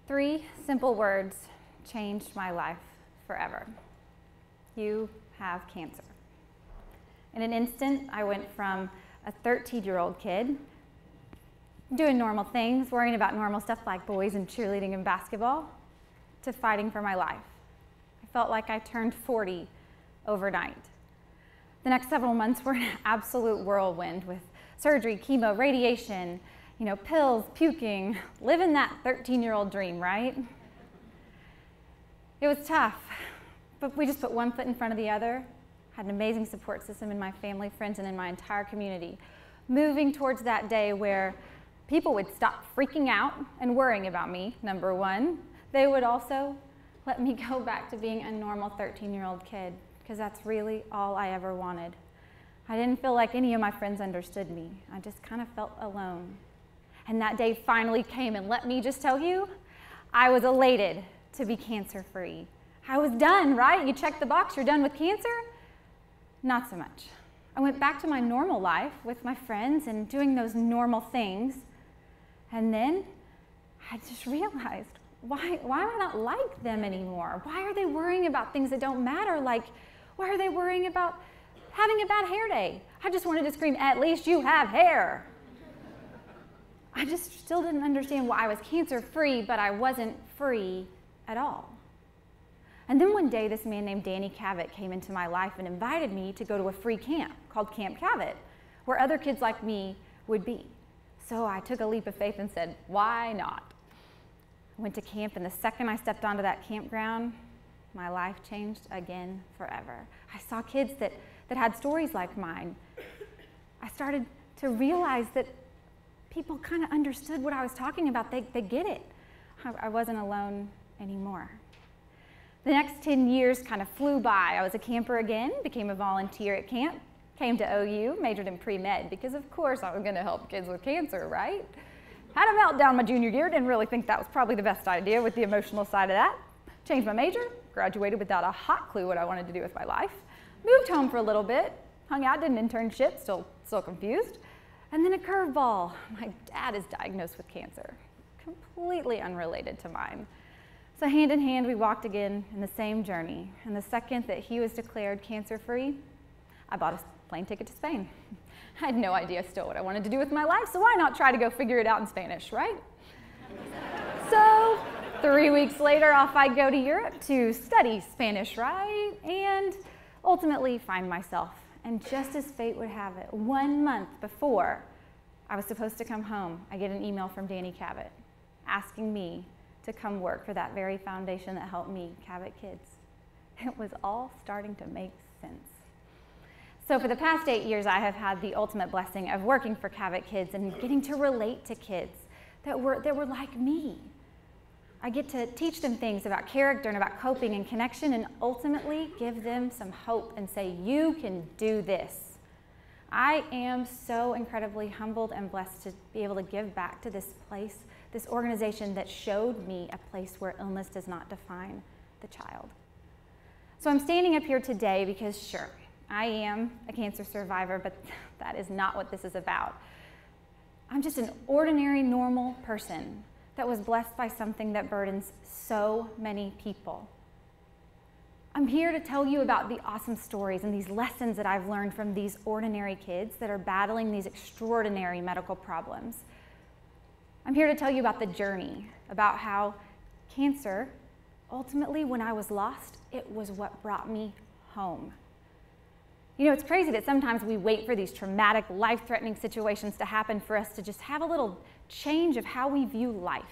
3 simple words changed my life forever. You have cancer. In an instant, I went from a 13-year-old kid doing normal things, worrying about normal stuff like boys and cheerleading and basketball, to fighting for my life. I felt like I turned 40 overnight. The next several months were an absolute whirlwind with surgery, chemo, radiation, pills, puking, living that 13-year-old dream, right? It was tough, but we just put one foot in front of the other, had an amazing support system in my family, friends, and in my entire community, moving towards that day where people would stop freaking out and worrying about me, number one. They would also let me go back to being a normal 13-year-old kid, because that's really all I ever wanted. I didn't feel like any of my friends understood me. I just kind of felt alone. And that day finally came, and let me just tell you, I was elated to be cancer-free. I was done, right? You check the box, you're done with cancer? Not so much. I went back to my normal life with my friends and doing those normal things. And then I just realized, why am I not like them anymore? Why are they worrying about things that don't matter? Like, why are they worrying about having a bad hair day? I just wanted to scream, at least you have hair. I just still didn't understand why I was cancer-free, but I wasn't free at all. And then one day, this man named Danny Cabot came into my life and invited me to go to a free camp called Camp Cabot, where other kids like me would be. So I took a leap of faith and said, why not? I went to camp, and the second I stepped onto that campground, my life changed again forever. I saw kids that had stories like mine. I started to realize that people kind of understood what I was talking about. They get it. I wasn't alone anymore. The next 10 years kind of flew by. I was a camper again, became a volunteer at camp, came to OU, majored in pre-med, because of course I was going to help kids with cancer, right? Had a meltdown my junior year, didn't really think that was probably the best idea with the emotional side of that. Changed my major, graduated without a hot clue what I wanted to do with my life. Moved home for a little bit, hung out, did an internship, still confused. And then a curveball. My dad is diagnosed with cancer, completely unrelated to mine. So hand in hand, we walked again in the same journey. And the second that he was declared cancer-free, I bought a plane ticket to Spain. I had no idea still what I wanted to do with my life, so why not try to go figure it out in Spanish, right? So 3 weeks later, off I go to Europe to study Spanish, right? And ultimately find myself. And just as fate would have it, 1 month before I was supposed to come home, I get an email from Danny Cabot asking me to come work for that very foundation that helped me, Cabot Kids. It was all starting to make sense. So for the past 8 years, I have had the ultimate blessing of working for Cabot Kids and getting to relate to kids that were like me. I get to teach them things about character and about coping and connection, and ultimately give them some hope and say, you can do this. I am so incredibly humbled and blessed to be able to give back to this place, this organization that showed me a place where illness does not define the child. So I'm standing up here today because, sure, I am a cancer survivor, but that is not what this is about. I'm just an ordinary, normal person that was blessed by something that burdens so many people. I'm here to tell you about the awesome stories and these lessons that I've learned from these ordinary kids that are battling these extraordinary medical problems. I'm here to tell you about the journey, about how cancer, ultimately when I was lost, it was what brought me home. It's crazy that sometimes we wait for these traumatic, life-threatening situations to happen for us to just have a little change of how we view life.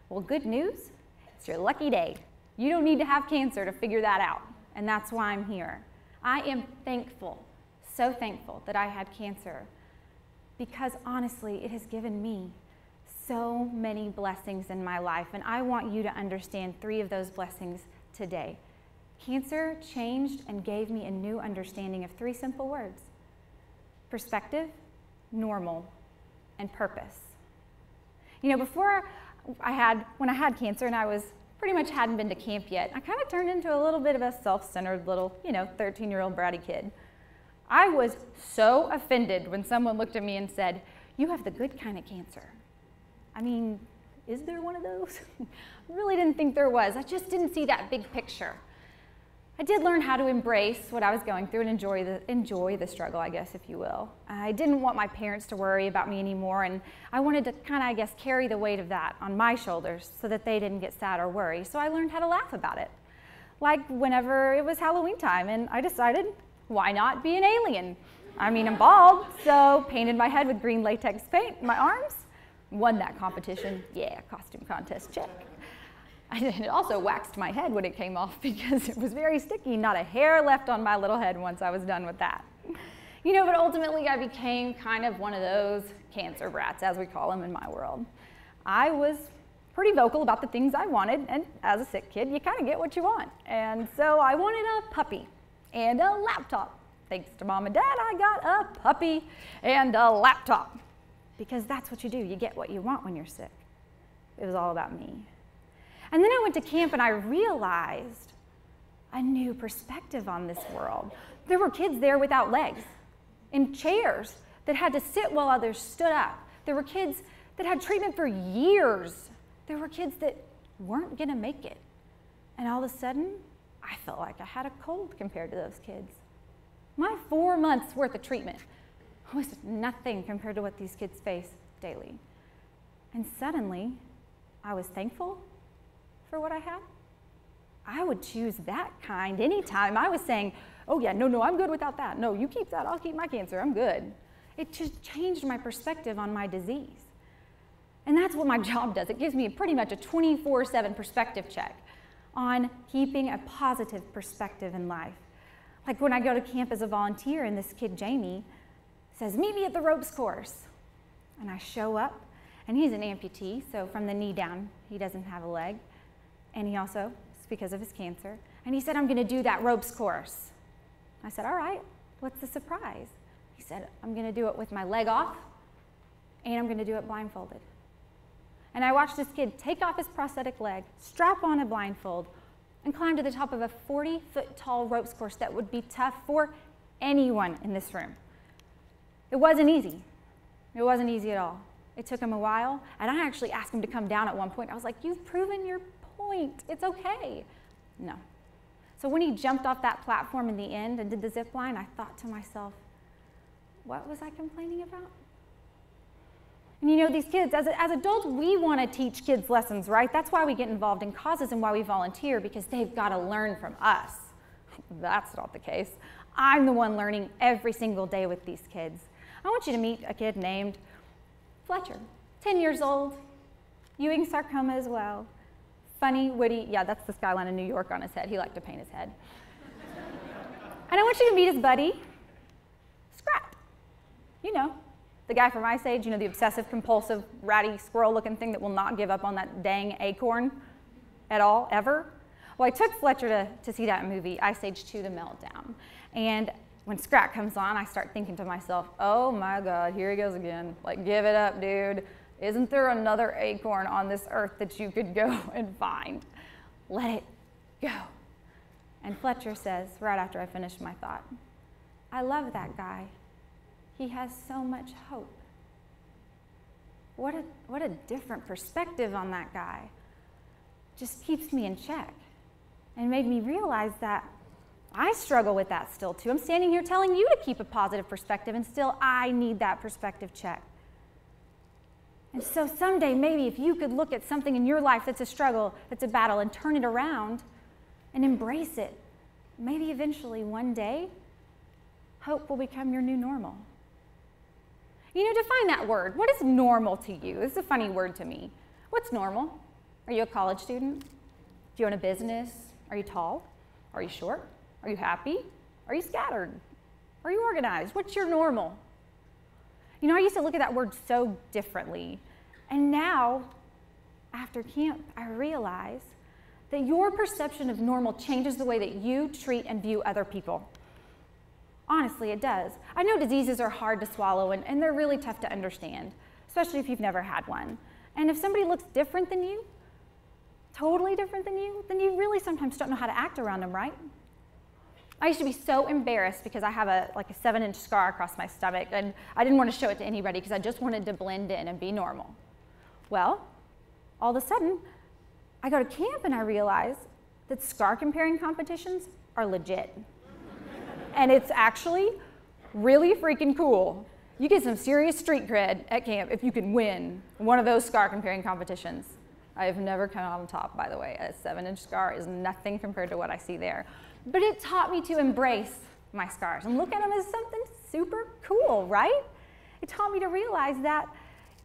Well, good news, it's your lucky day. You don't need to have cancer to figure that out, and that's why I'm here. I am thankful, so thankful that I had cancer, because honestly, it has given me so many blessings in my life, and I want you to understand 3 of those blessings today. Cancer changed and gave me a new understanding of 3 simple words: perspective, normal, and purpose. Before when I had cancer and I was pretty much hadn't been to camp yet, I kind of turned into a little bit of a self-centered little, 13-year-old bratty kid. I was so offended when someone looked at me and said, "You have the good kind of cancer." I mean, is there one of those? I really didn't think there was. I just didn't see that big picture. I did learn how to embrace what I was going through and enjoy the struggle, I guess, if you will. I didn't want my parents to worry about me anymore, and I wanted to kind of, I guess, carry the weight of that on my shoulders so that they didn't get sad or worry. So I learned how to laugh about it. Like whenever it was Halloween time, and I decided, why not be an alien? I mean, I'm bald, so painted my head with green latex paint, my arms, won that competition. Yeah, costume contest, check. I also waxed my head when it came off because it was very sticky, not a hair left on my little head once I was done with that. You know, but ultimately I became kind of one of those cancer brats, as we call them in my world. I was pretty vocal about the things I wanted, and as a sick kid, you kind of get what you want. And so I wanted a puppy and a laptop. Thanks to Mom and Dad, I got a puppy and a laptop. Because that's what you do, you get what you want when you're sick. It was all about me. And then I went to camp and I realized a new perspective on this world. There were kids there without legs, in chairs that had to sit while others stood up. There were kids that had treatment for years. There were kids that weren't gonna make it. And all of a sudden, I felt like I had a cold compared to those kids. My 4 months worth of treatment was nothing compared to what these kids face daily. And suddenly, I was thankful for what I had. I would choose that kind anytime. I was saying, oh yeah, no, I'm good without that. No, you keep that, I'll keep my cancer, I'm good. It just changed my perspective on my disease. And that's what my job does. It gives me pretty much a 24/7 perspective check on keeping a positive perspective in life. Like when I go to camp as a volunteer and this kid, Jamie, says, meet me at the ropes course. And I show up, and he's an amputee, so from the knee down, he doesn't have a leg. And he also, it's because of his cancer. And he said, I'm gonna do that ropes course. I said, all right, what's the surprise? He said, I'm gonna do it with my leg off, and I'm gonna do it blindfolded. And I watched this kid take off his prosthetic leg, strap on a blindfold, and climb to the top of a 40-foot tall ropes course that would be tough for anyone in this room. It wasn't easy. It wasn't easy at all. It took him a while, and I actually asked him to come down at one point. I was like, you've proven your point. It's okay. No. So when he jumped off that platform in the end and did the zip line, I thought to myself, what was I complaining about? And you know, these kids, as adults, we want to teach kids lessons, right? That's why we get involved in causes and why we volunteer, because they've got to learn from us. That's not the case. I'm the one learning every single day with these kids. I want you to meet a kid named Fletcher, 10 years old, Ewing sarcoma as well. Funny, witty, yeah, that's the skyline of New York on his head. He liked to paint his head. And I want you to meet his buddy, Scrap. You know, the guy from Ice Age, you know, the obsessive, compulsive, ratty, squirrel-looking thing that will not give up on that dang acorn at all, ever. Well, I took Fletcher to see that movie, Ice Age 2, The Meltdown. And when Scrap comes on, I start thinking to myself, oh my God, here he goes again. Like, give it up, dude. Isn't there another acorn on this earth that you could go and find? Let it go. And Fletcher says, right after I finished my thought, I love that guy. He has so much hope. What a different perspective on that guy. Just keeps me in check and made me realize that I struggle with that still too. I'm standing here telling you to keep a positive perspective, and still I need that perspective check. And so someday, maybe if you could look at something in your life that's a struggle, that's a battle, and turn it around and embrace it, maybe eventually one day, hope will become your new normal. You know, define that word. What is normal to you? This is a funny word to me. What's normal? Are you a college student? Do you own a business? Are you tall? Are you short? Are you happy? Are you scattered? Are you organized? What's your normal? You know, I used to look at that word so differently. And now, after camp, I realize that your perception of normal changes the way that you treat and view other people. Honestly, it does. I know diseases are hard to swallow and they're really tough to understand, especially if you've never had one. And if somebody looks different than you, totally different than you, then you really sometimes don't know how to act around them, right? I used to be so embarrassed because I have a 7-inch scar across my stomach, and I didn't want to show it to anybody because I just wanted to blend in and be normal. Well, all of a sudden, I go to camp and I realize that scar comparing competitions are legit. And it's actually really freaking cool. You get some serious street cred at camp if you can win one of those scar comparing competitions. I have never come out on top, by the way. A 7-inch scar is nothing compared to what I see there. But it taught me to embrace my scars and look at them as something super cool, right? It taught me to realize that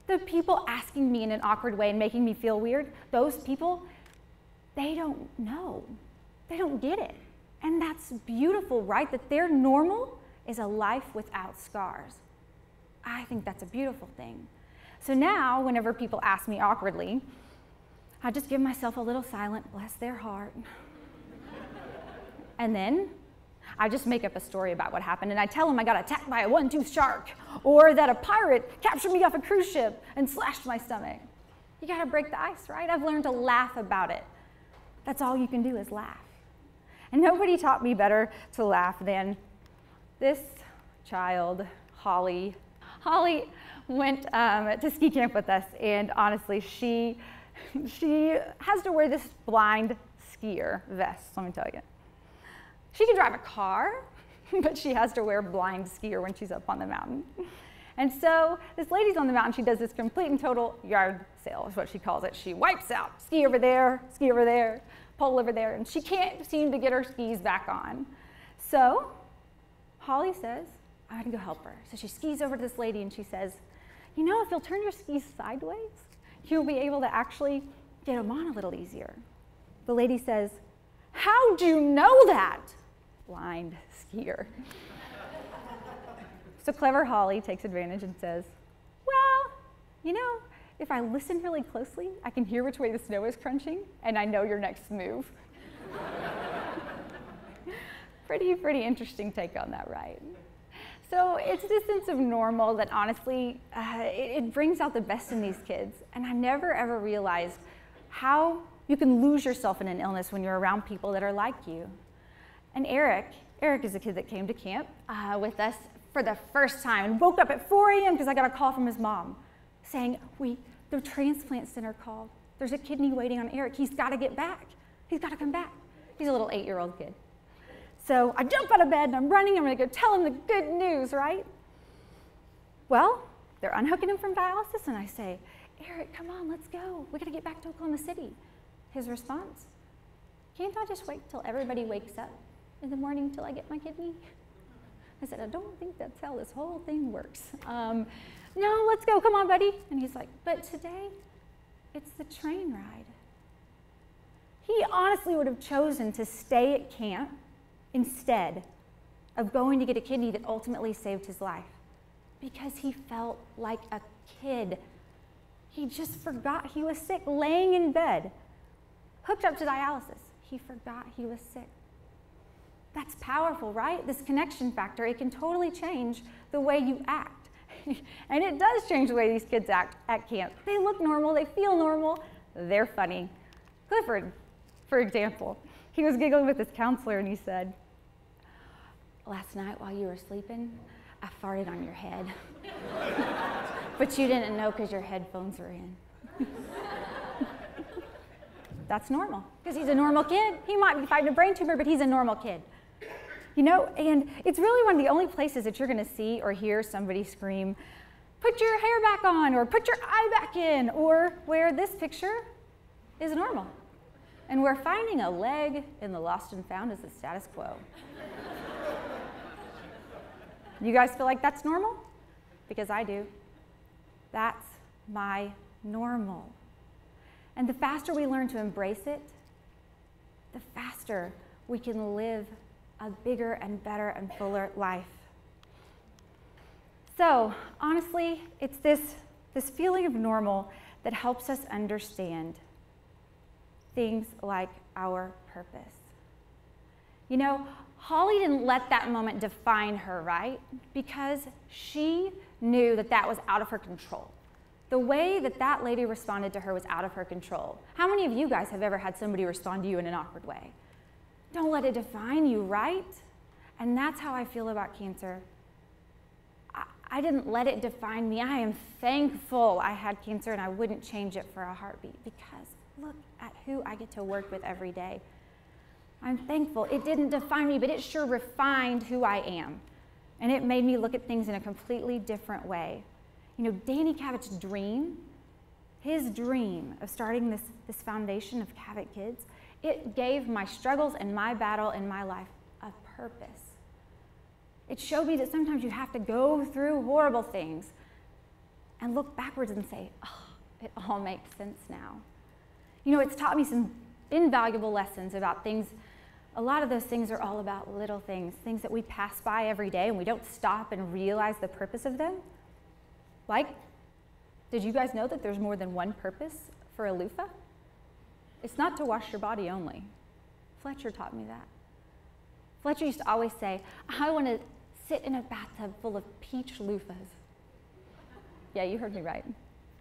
the people asking me in an awkward way and making me feel weird, those people, they don't know. They don't get it. And that's beautiful, right? That their normal is a life without scars. I think that's a beautiful thing. So now, whenever people ask me awkwardly, I just give myself a little silent, bless their heart. And then I just make up a story about what happened, and I tell them I got attacked by a one-toothed shark, or that a pirate captured me off a cruise ship and slashed my stomach. You gotta break the ice, right? I've learned to laugh about it. That's all you can do is laugh. And nobody taught me better to laugh than this child, Holly. Holly went to ski camp with us, and honestly, she has to wear this blind skier vest, let me tell you. She can drive a car, but she has to wear blind skier when she's up on the mountain. And so this lady's on the mountain, she does this complete and total yard sale, is what she calls it. She wipes out, ski over there, pole over there, and she can't seem to get her skis back on. So Holly says, I'm gonna go help her. So she skis over to this lady and she says, you know, if you'll turn your skis sideways, you'll be able to actually get them on a little easier. The lady says, how'd you know that? Blind skier. So clever Holly takes advantage and says, well, you know, if I listen really closely, I can hear which way the snow is crunching, and I know your next move. Pretty interesting take on that, right? So it's this sense of normal that honestly, it brings out the best in these kids. And I never ever realized how you can lose yourself in an illness when you're around people that are like you. And Eric is a kid that came to camp with us for the first time and woke up at 4 a.m. because I got a call from his mom saying, the transplant center called. There's a kidney waiting on Eric. He's got to get back. He's got to come back. He's a little 8-year-old kid. So I jump out of bed and I'm running. I'm going to go tell him the good news, right? Well, they're unhooking him from dialysis and I say, Eric, come on, let's go. We got to get back to Oklahoma City. His response, can't I just wait till everybody wakes up in the morning till I get my kidney? I said, I don't think that's how this whole thing works. No, let's go, come on, buddy. And he's like, but today, it's the train ride. He honestly would have chosen to stay at camp instead of going to get a kidney that ultimately saved his life because he felt like a kid. He just forgot he was sick, laying in bed, hooked up to dialysis. He forgot he was sick. That's powerful, right? This connection factor, it can totally change the way you act. And it does change the way these kids act at camp. They look normal, they feel normal, they're funny. Clifford, for example, he was giggling with his counselor and he said, last night while you were sleeping, I farted on your head. But you didn't know because your headphones were in. That's normal, because he's a normal kid. He might be fighting a brain tumor, but he's a normal kid. You know, and it's really one of the only places that you're going to see or hear somebody scream, put your hair back on, or put your eye back in, or where this picture is normal. And where finding a leg in the lost and found is the status quo. You guys feel like that's normal? Because I do. That's my normal. And the faster we learn to embrace it, the faster we can live a bigger and better and fuller life. So honestly, it's this feeling of normal that helps us understand things like our purpose. You know, Holly didn't let that moment define her, right? Because she knew that that was out of her control. The way that that lady responded to her was out of her control. How many of you guys have ever had somebody respond to you in an awkward way? Don't let it define you, right? And that's how I feel about cancer. I didn't let it define me. I am thankful I had cancer, and I wouldn't change it for a heartbeat, because look at who I get to work with every day. I'm thankful. It didn't define me, but it sure refined who I am. And it made me look at things in a completely different way. You know, Danny Cabot's dream, his dream of starting this foundation of Cabot Kids, it gave my struggles and my battle in my life a purpose. It showed me that sometimes you have to go through horrible things and look backwards and say, oh, it all makes sense now. You know, it's taught me some invaluable lessons about things. A lot of those things are all about little things that we pass by every day and we don't stop and realize the purpose of them. Like, did you guys know that there's more than one purpose for a loofah? It's not to wash your body only. Fletcher taught me that. Fletcher used to always say, I want to sit in a bathtub full of peach loofahs. Yeah, you heard me right.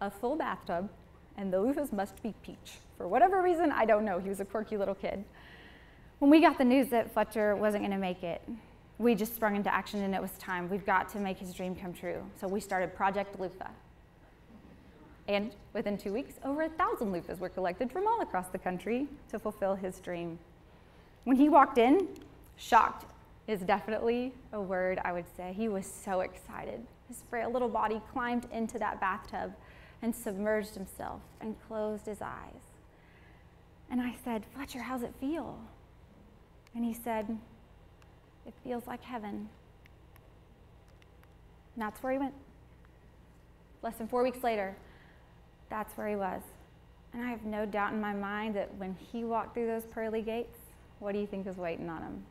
A full bathtub, and the loofahs must be peach. For whatever reason, I don't know. He was a quirky little kid. When we got the news that Fletcher wasn't going to make it, we just sprung into action, and it was time. We've got to make his dream come true. So we started Project Loofah. And within 2 weeks, over 1,000 loofahs were collected from all across the country to fulfill his dream. When he walked in, shocked is definitely a word I would say. He was so excited. His frail little body climbed into that bathtub and submerged himself and closed his eyes. And I said, Fletcher, how's it feel? And he said, it feels like heaven. And that's where he went. Less than 4 weeks later, that's where he was. And I have no doubt in my mind that when he walked through those pearly gates, what do you think is waiting on him?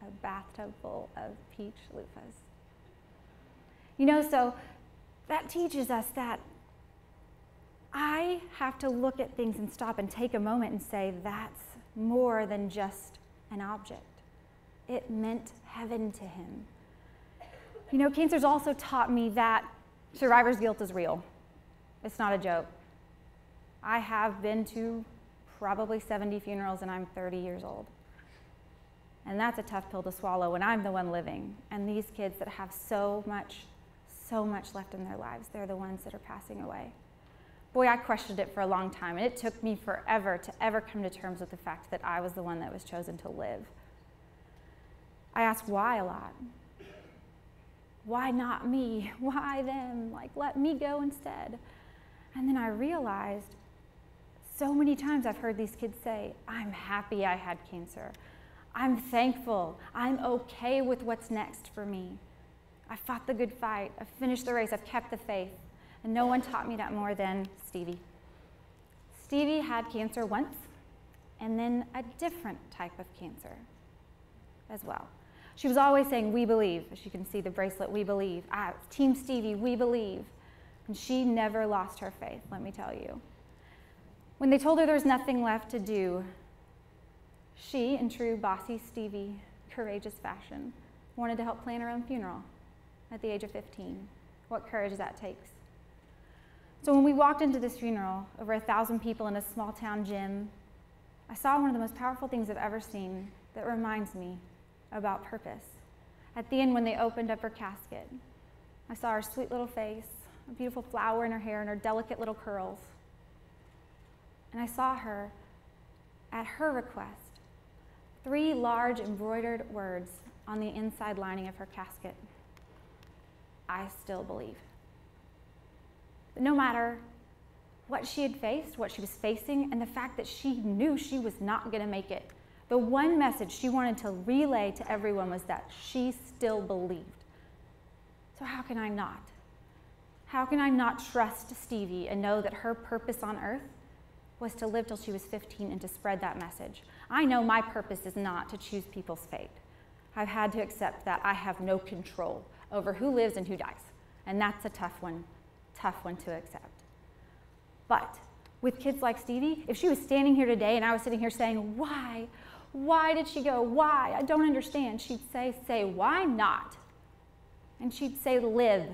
A bathtub full of peach loofahs. You know, so that teaches us that I have to look at things and stop and take a moment and say, that's more than just an object. It meant heaven to him. You know, cancer's also taught me that survivor's guilt is real. It's not a joke. I have been to probably 70 funerals, and I'm 30 years old. And that's a tough pill to swallow when I'm the one living. And these kids that have so much left in their lives, they're the ones that are passing away. Boy, I questioned it for a long time, and it took me forever to ever come to terms with the fact that I was the one that was chosen to live. I asked why a lot. Why not me? Why them? Like, let me go instead. And then I realized so many times I've heard these kids say, I'm happy I had cancer. I'm thankful. I'm okay with what's next for me. I fought the good fight. I've finished the race. I've kept the faith. And no one taught me that more than Stevie. Stevie had cancer once, and then a different type of cancer as well. She was always saying, we believe. As you can see the bracelet, we believe. Team Stevie, we believe. And she never lost her faith, let me tell you. When they told her there was nothing left to do, she, in true bossy Stevie, courageous fashion, wanted to help plan her own funeral at the age of 15. What courage that takes. So when we walked into this funeral, over 1,000 people in a small town gym, I saw one of the most powerful things I've ever seen that reminds me about purpose. At the end, when they opened up her casket, I saw her sweet little face, a beautiful flower in her hair, and her delicate little curls. And I saw her, at her request, 3 large embroidered words on the inside lining of her casket. I still believe. But no matter what she had faced, what she was facing, and the fact that she knew she was not going to make it, the one message she wanted to relay to everyone was that she still believed. So how can I not? How can I not trust Stevie and know that her purpose on earth was to live till she was 15 and to spread that message? I know my purpose is not to choose people's fate. I've had to accept that I have no control over who lives and who dies. And that's a tough one to accept. But with kids like Stevie, if she was standing here today and I was sitting here saying, why? Why did she go? Why? I don't understand. She'd say, why not? And she'd say, live.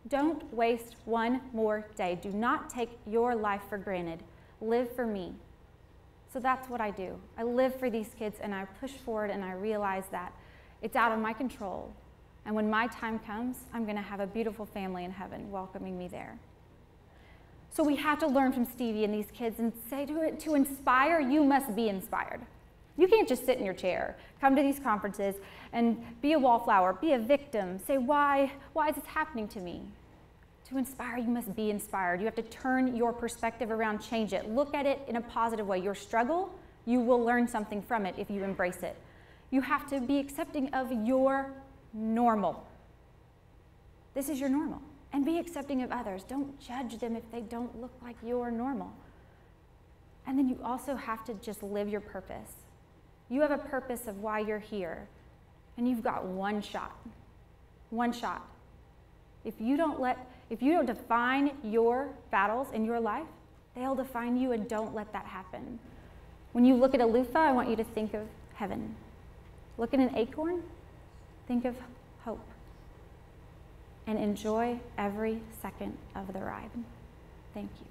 Don't waste one more day. Do not take your life for granted. Live for me. So that's what I do. I live for these kids, and I push forward, and I realize that it's out of my control And when my time comes, I'm going to have a beautiful family in heaven welcoming me there. So we have to learn from Stevie and these kids and say to inspire, you must be inspired. You can't just sit in your chair, come to these conferences and be a wallflower, be a victim, say, why is this happening to me? To inspire, you must be inspired. You have to turn your perspective around, change it. Look at it in a positive way. Your struggle, you will learn something from it if you embrace it. You have to be accepting of your normal. This is your normal. And be accepting of others. Don't judge them if they don't look like your normal. And then you also have to just live your purpose. You have a purpose of why you're here, and you've got one shot. One shot. If you don't define your battles in your life, they'll define you, and don't let that happen. When you look at a loofah, I want you to think of heaven. Look at an acorn, think of hope. And enjoy every second of the ride. Thank you.